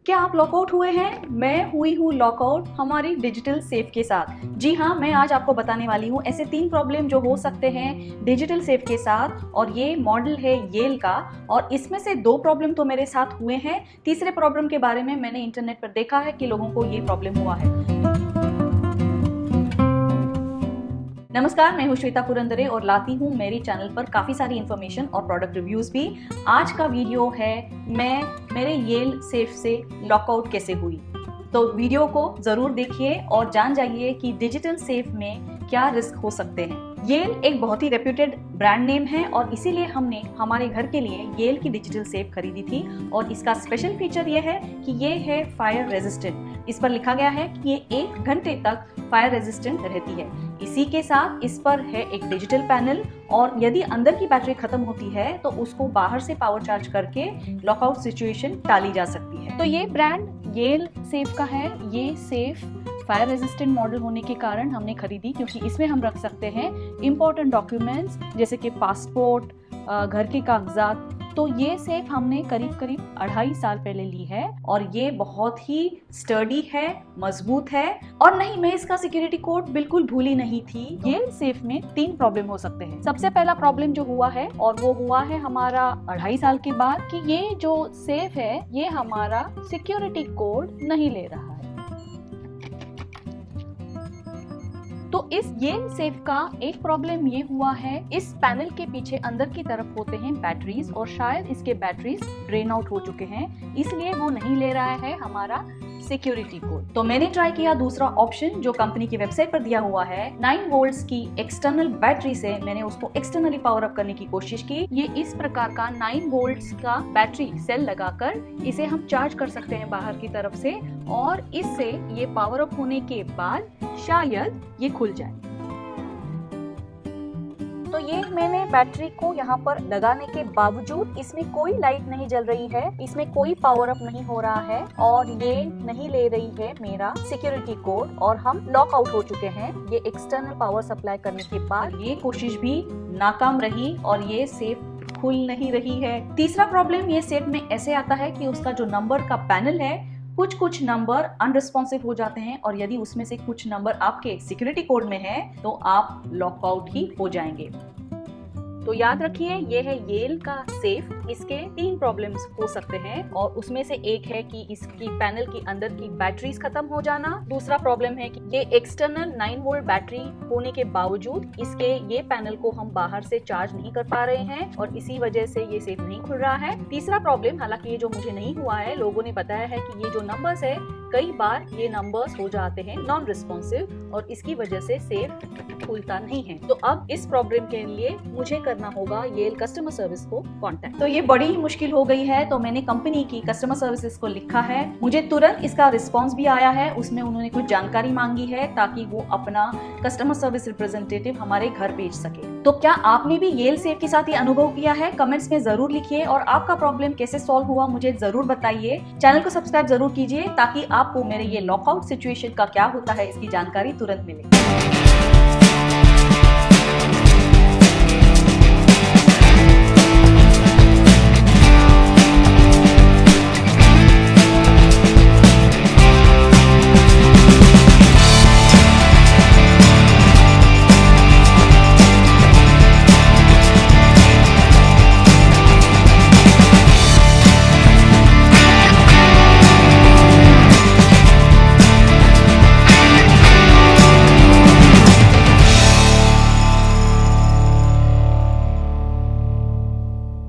क्या आप लॉकआउट हुए हैं? मैं हुई हूँ लॉकआउट हमारी डिजिटल सेफ के साथ। जी हाँ, मैं आज आपको बताने वाली हूँ ऐसे 3 प्रॉब्लम जो हो सकते हैं डिजिटल सेफ के साथ, और ये मॉडल है येल का। और इसमें से 2 प्रॉब्लम तो मेरे साथ हुए हैं। तीसरे प्रॉब्लम के बारे में मैंने इंटरनेट पर देखा है कि लोगों को ये प्रॉब्लम हुआ है। नमस्कार, मैं हूँ श्वेता पुरंदरे और लाती हूँ मेरी चैनल पर काफ़ी सारी इन्फॉर्मेशन और प्रोडक्ट रिव्यूज़ भी। आज का वीडियो है मैं मेरे येल सेफ से लॉकआउट कैसे हुई। तो वीडियो को ज़रूर देखिए और जान जाइए कि डिजिटल सेफ में क्या रिस्क हो सकते हैं। येल एक बहुत ही रेप्यूटेड ब्रांड नेम है और इसीलिए हमने हमारे घर के लिए येल की डिजिटल सेफ खरीदी थी। और इसका स्पेशल फीचर ये है कि ये है फायर रेजिस्टेंट। इस पर लिखा गया है कि ये 1 घंटे तक फायर रेजिस्टेंट रहती है। इसी के साथ इस पर है एक डिजिटल पैनल, और यदि अंदर की बैटरी खत्म होती है तो उसको बाहर से पावर चार्ज करके लॉकआउट सिचुएशन टाली जा सकती है। तो ये ब्रांड येल सेफ का है। ये सेफ फायर रेजिस्टेंट मॉडल होने के कारण हमने खरीदी, क्योंकि इसमें हम रख सकते हैं इम्पोर्टेंट डॉक्यूमेंट्स जैसे कि पासपोर्ट, घर के कागजात। तो ये सेफ हमने करीब 2.5 साल पहले ली है और ये बहुत ही स्टर्डी है, मजबूत है। और नहीं, मैं इसका सिक्योरिटी कोड बिल्कुल भूली नहीं थी। ये सेफ में 3 प्रॉब्लम हो सकते हैं। सबसे पहला प्रॉब्लम जो हुआ है, और वो हुआ है हमारा 2.5 साल के बाद, कि ये जो सेफ है ये हमारा सिक्योरिटी कोड नहीं ले रहा है। तो इस येल सेफ का एक प्रॉब्लम ये हुआ है, इस पैनल के पीछे अंदर की तरफ होते हैं बैटरीज, और शायद इसके बैटरीज ड्रेन आउट हो चुके हैं, इसलिए वो नहीं ले रहा है हमारा सिक्योरिटी कोड। तो मैंने ट्राई किया दूसरा ऑप्शन जो कंपनी की वेबसाइट पर दिया हुआ है। 9 वोल्ट्स की एक्सटर्नल बैटरी से मैंने उसको एक्सटर्नली पावर अप करने की कोशिश की। ये इस प्रकार का 9 वोल्ट्स का बैटरी सेल लगाकर इसे हम चार्ज कर सकते हैं बाहर की तरफ से, और इससे ये पावर अप होने के बाद शायद ये खुल जाए। तो ये मैंने बैटरी को यहाँ पर लगाने के बावजूद इसमें कोई लाइट नहीं जल रही है, इसमें कोई पावर अप नहीं हो रहा है, और ये नहीं ले रही है मेरा सिक्योरिटी कोड, और हम लॉक आउट हो चुके हैं ये एक्सटर्नल पावर सप्लाई करने के बाद। ये कोशिश भी नाकाम रही और ये सेफ खुल नहीं रही है। तीसरा प्रॉब्लम ये सेफ में ऐसे आता है कि उसका जो नंबर का पैनल है, कुछ नंबर अनरिस्पॉन्सिव हो जाते हैं, और यदि उसमें से कुछ नंबर आपके सिक्योरिटी कोड में है तो आप लॉकआउट ही हो जाएंगे। तो याद रखिए, ये है येल का सेफ। इसके 3 प्रॉब्लम्स हो सकते हैं, और उसमें से एक है कि इसकी पैनल की अंदर की बैटरीज खत्म हो जाना। दूसरा प्रॉब्लम है कि ये एक्सटर्नल 9 वोल्ट बैटरी होने के बावजूद इसके ये पैनल को हम बाहर से चार्ज नहीं कर पा रहे हैं, और इसी वजह से ये सेफ नहीं खुल रहा है। तीसरा प्रॉब्लम, हालांकि ये जो मुझे नहीं हुआ है, लोगों ने बताया है कि ये जो नंबर्स है, कई बार ये नंबर्स हो जाते हैं नॉन रिस्पॉन्सिव, और इसकी वजह से सेफ खुलता नहीं है। तो अब इस प्रॉब्लम के लिए मुझे करना होगा येल कस्टमर सर्विस को कांटेक्ट। तो ये बड़ी ही मुश्किल हो गई है, तो मैंने कंपनी की कस्टमर सर्विसेज को लिखा है। मुझे तुरंत इसका रिस्पांस भी आया है, उसमें उन्होंने कुछ जानकारी मांगी है ताकि वो अपना कस्टमर सर्विस रिप्रेजेंटेटिव हमारे घर भेज सके। तो क्या आपने भी येल सेफ के साथ ये अनुभव किया है? कमेंट्स में जरूर लिखिए, और आपका प्रॉब्लम कैसे सॉल्व हुआ मुझे जरूर बताइए। चैनल को सब्सक्राइब जरूर कीजिए ताकि आपको मेरे ये लॉकआउट सिचुएशन का क्या होता है इसकी जानकारी तुरंत मिले।